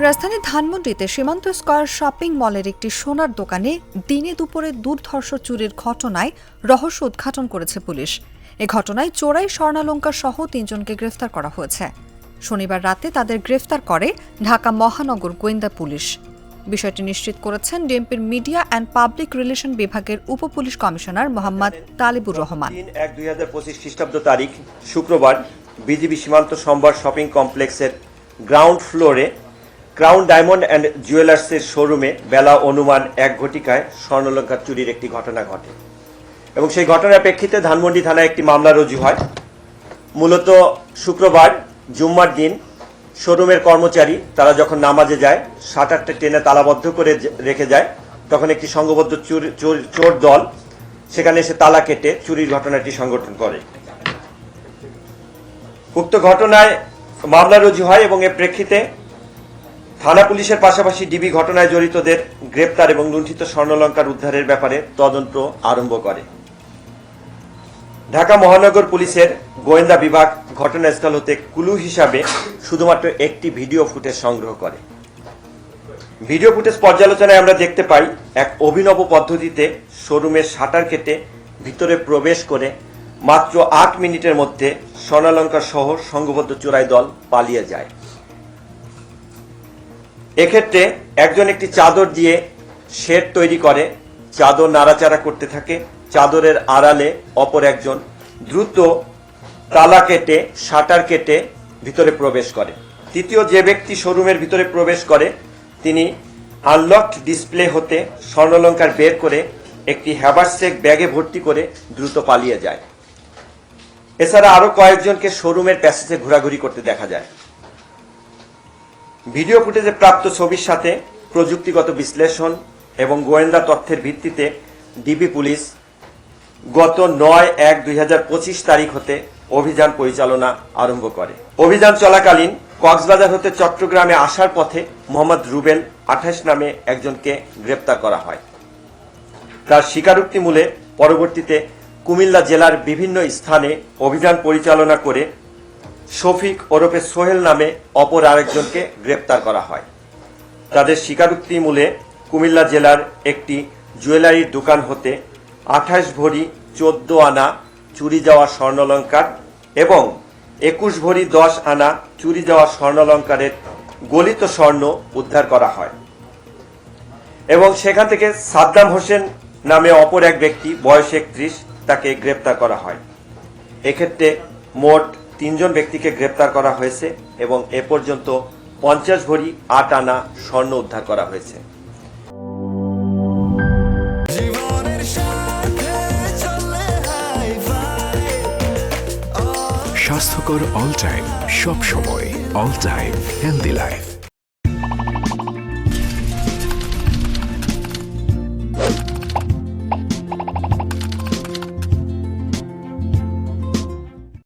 রাজধানীর ধানমন্ডিতে সীমান্ত স্কয়ার শপিং মলের একটি সোনার দোকানে দিনে দুপুরে দুর্ধর্ষ চুরির ঘটনায় রহস্য উদ্ঘাটন করেছে পুলিশ। এ ঘটনায় চোরাই স্বর্ণালংকার সহ ৩ জনকে গ্রেফতার করা হয়েছে। শনিবার রাতে তাদের গ্রেফতার করে ঢাকা মহানগর গোয়েন্দা পুলিশ। বিষয়টি নিশ্চিত করেছেন ডিএমপির মিডিয়া অ্যান্ড পাবলিক রিলেশন বিভাগের উপপুলিশ কমিশনার মোহাম্মদ তালিবুর রহমান। ৩/১/২০২৫ খ্রিস্টাব্দ তারিখ শুক্রবার বিজিবি সীমান্ত সম্ভার শপিং কমপ্লেক্সের গ্রাউন্ড ফ্লোরে ক্রাউন ডায়মন্ড অ্যান্ড জুয়েলার্সের শোরুমে বেলা অনুমান ১ ঘটিকায় স্বর্ণালংকার চুরির একটি ঘটনা ঘটে এবং সেই ঘটনার প্রেক্ষিতে ধানমন্ডি থানায় একটি মামলা রুজু হয়। মূলত শুক্রবার জুম্মার দিন শোরুমের কর্মচারী তারা যখন নামাজে যায়, শাটারটা টেনে তালাবদ্ধ করে রেখে যায়, তখন একটি সংঘবদ্ধ চোর দল সেখানে এসে তালা কেটে চুরির ঘটনাটি সংঘটন করে। উক্ত ঘটনায় মামলা রুজু হয় এবং এর প্রেক্ষিতে থানা পুলিশের পাশাপাশি ডিবি ঘটনায় জড়িতদের গ্রেপ্তার এবং লুণ্ঠিত স্বর্ণালংকার উদ্ধারের ব্যাপারে তদন্ত আরম্ভ করে। ঢাকা মহানগর পুলিশের গোয়েন্দা বিভাগ ঘটনাস্থল হতে ক্লু হিসাবে শুধুমাত্র একটি ভিডিও ফুটেজ সংগ্রহ করে। ভিডিও ফুটেজ পর্যালোচনায় আমরা দেখতে পাই এক অভিনব পদ্ধতিতে শোরুমের শাটার কেটে ভিতরে প্রবেশ করে মাত্র ৮ মিনিটের মধ্যে স্বর্ণালংকার সহ সংঘবদ্ধ চোরাই দল পালিয়ে যায়। এক্ষেত্রে একজন একটি চাদর দিয়ে শেড তৈরি করে, চাদর নাড়াচাড়া করতে থাকে। চাদরের আড়ালে অপর একজন দ্রুত তালা কেটে শাটার কেটে ভিতরে প্রবেশ করে। তৃতীয় যে ব্যক্তি শোরুমের ভিতরে প্রবেশ করে তিনি আনলকড ডিসপ্লে হতে স্বর্ণালংকার বের করে একটি হ্যাভারসেক ব্যাগে ভর্তি করে দ্রুত পালিয়ে যায়। এছাড়া আরো কয়েকজনকে শোরুমের প্যাসেজে ঘোরাঘুরি করতে দেখা যায়। ভিডিও ফুটেজে প্রাপ্ত ছবির সাথে প্রযুক্তিগত বিশ্লেষণ এবং গোয়েন্দা তথ্যের ভিত্তিতে ডিবি পুলিশ গত ৯/১/২০২৫ তারিখ হতে অভিযান পরিচালনা আরম্ভ করে। অভিযান চলাকালীন কক্সবাজার হতে চট্টগ্রামে আসার পথে মোহাম্মদ রুবেল ২৮ নামে একজনকে গ্রেপ্তার করা হয়। তার স্বীকারোক্তি মূলে পরবর্তীতে কুমিল্লা জেলার বিভিন্ন স্থানে অভিযান পরিচালনা করে শফিক ওরফে সোহেল নামে অপর আরেকজনকে গ্রেপ্তার করা হয়। তাদের স্বীকারোক্তি মূলে কুমিল্লা জেলার একটি জুয়েলারির দোকান হতে ২৮ ভরি ১৪ আনা চুরি যাওয়া স্বর্ণালংকার এবং ২১ ভরি ১০ আনা চুরি যাওয়া স্বর্ণালংকারের গলিত স্বর্ণ উদ্ধার করা হয় এবং সেখান থেকে সাদ্দাম হোসেন নামে অপর এক ব্যক্তি বয়স ৩১ তাকে গ্রেপ্তার করা হয়। এক্ষেত্রে মোট ৩ জন ব্যক্তিকে গ্রেপ্তার করা হয়েছে এবং এ পর্যন্ত ৫০ ভরি ৮ আনা স্বর্ণ উদ্ধার করা হয়েছে। স্বাস্থ্যকর অল টাইম, সব সময় অল টাইম হেলদি লাইফ।